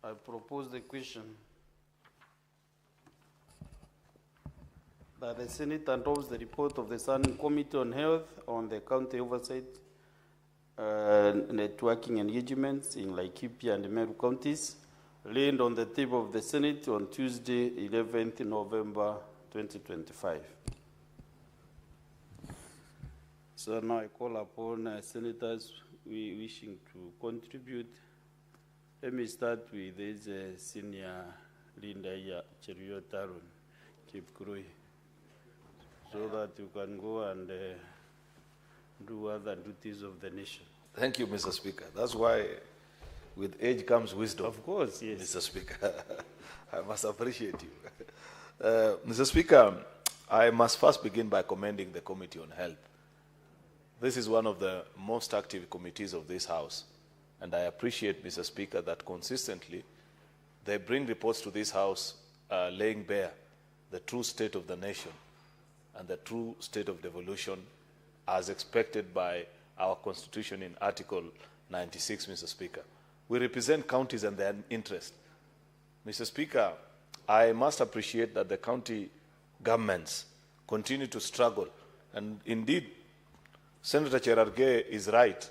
I propose the question that the Senate endorse the report of the Standing Committee on Health on the county oversight networking engagements in Laikipia and Meru counties, laid on the table of the Senate on Tuesday, 11th November 2025. So now I call upon senators wishing to contribute. Let me start with this senior Linda Cheruyo Taron, Kipkurui, so that you can go and do other duties of the nation. Thank you, Mr. Speaker. That's why with age comes wisdom. Of course, yes. Mr. Speaker, I must appreciate you. Mr. Speaker, I must first begin by commending the Committee on Health. This is one of the most active committees of this House, and I appreciate, Mr. Speaker, that consistently they bring reports to this House laying bare the true state of the nation and the true state of devolution as expected by our Constitution in Article 96, Mr. Speaker. We represent counties and their interest. Mr. Speaker, I must appreciate that the county governments continue to struggle, and indeed, Senator Cherargei is right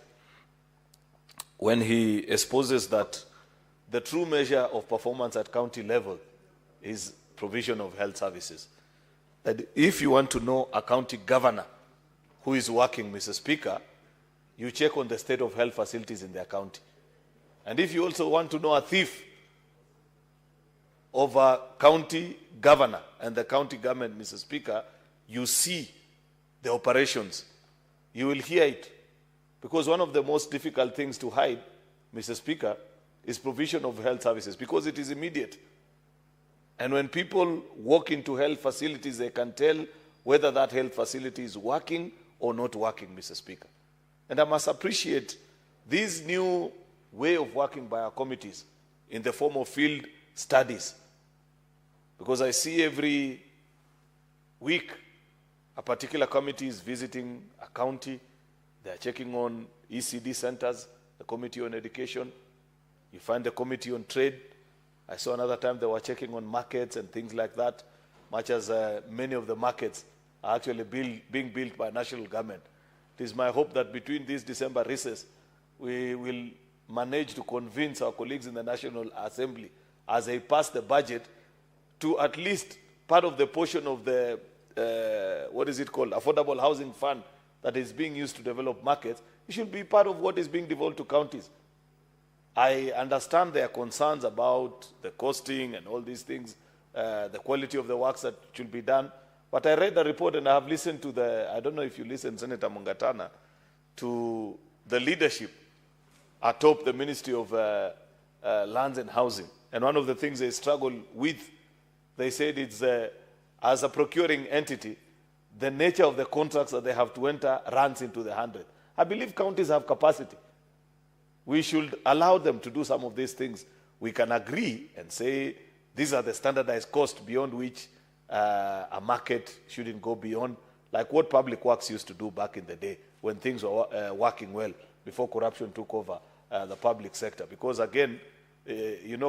when he exposes that the true measure of performance at county level is provision of health services. That if you want to know a county governor who is working, Mr. Speaker, you check on the state of health facilities in their county. And if you also want to know a thief of a county governor and the county government, Mr. Speaker, you see the operations. You will hear it. Because one of the most difficult things to hide, Mr. Speaker, is provision of health services, because it is immediate. And when people walk into health facilities, they can tell whether that health facility is working or not working, Mr. Speaker. And I must appreciate this new way of working by our committees in the form of field studies. Because I see every week a particular committee is visiting a county. They are checking on ECD centers, the Committee on Education. You find the Committee on Trade. I saw another time they were checking on markets and things like that, much as many of the markets are actually being built by national government. It is my hope that between this December recess, we will manage to convince our colleagues in the National Assembly, as they pass the budget, to at least part of the portion of the Affordable Housing Fund that is being used to develop markets, it should be part of what is being devolved to counties. I understand their concerns about the costing and all these things, the quality of the works that should be done. But I read the report and I have listened to I don't know if you listened, Senator Mungatana, to the leadership atop the Ministry of Lands and Housing. And one of the things they struggle with, they said it's as a procuring entity, the nature of the contracts that they have to enter runs into the 100. I believe counties have capacity. We should allow them to do some of these things. We can agree and say these are the standardized costs beyond which a market shouldn't go beyond, like what Public Works used to do back in the day when things were working well before corruption took over the public sector. Because again,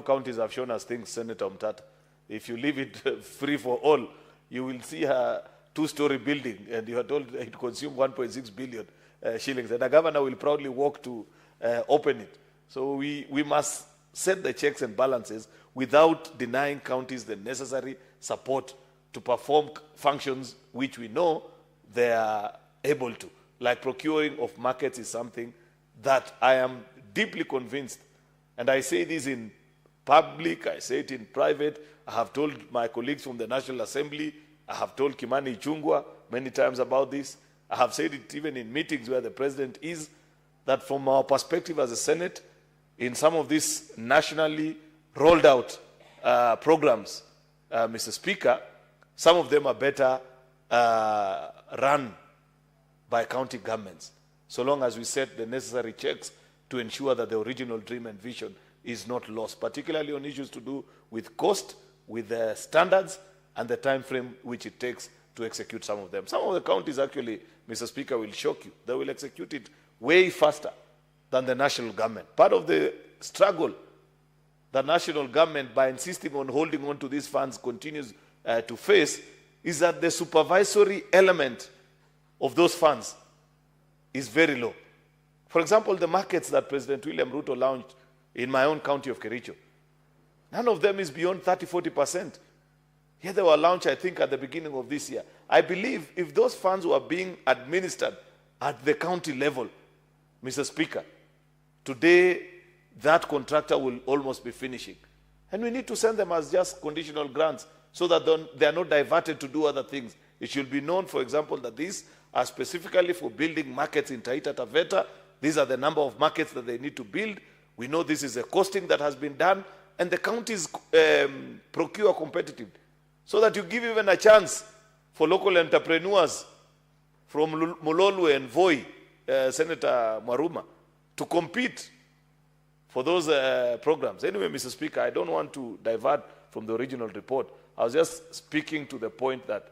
counties have shown us things, Senator Mtata. If you leave it free for all, you will see a two-story building and you are told it consumed 1.6 billion shillings. And the governor will proudly walk to open it. So we must set the checks and balances without denying counties the necessary support to perform functions which we know they are able to. Like procuring of markets is something that I am deeply convinced, and I say this in public, I say it in private. I have told my colleagues from the National Assembly, I have told Kimani Ichung'wah many times about this. I have said it even in meetings where the president is, that from our perspective as a Senate, in some of these nationally rolled out programs, Mr. Speaker, some of them are better run by county governments, so long as we set the necessary checks to ensure that the original dream and vision is not lost, particularly on issues to do with cost, with the standards, and the time frame which it takes to execute some of them. Some of the counties actually, Mr. Speaker, will shock you. They will execute it way faster than the national government. Part of the struggle the national government, by insisting on holding on to these funds, continues to face is that the supervisory element of those funds is very low. For example, the markets that President William Ruto launched in my own county of Kericho, none of them is beyond 30–40%. Here they were launched, I think, at the beginning of this year. I believe if those funds were being administered at the county level, Mr. Speaker, today that contractor will almost be finishing. And we need to send them as just conditional grants so that they are not diverted to do other things. It should be known, for example, that these are specifically for building markets in Taita Taveta. These are the number of markets that they need to build. We know this is a costing that has been done, and the counties procure competitive, so that you give even a chance for local entrepreneurs from Mulolwe and Voi, Senator Maruma, to compete for those programs. Anyway, Mr. Speaker, I don't want to divert from the original report. I was just speaking to the point that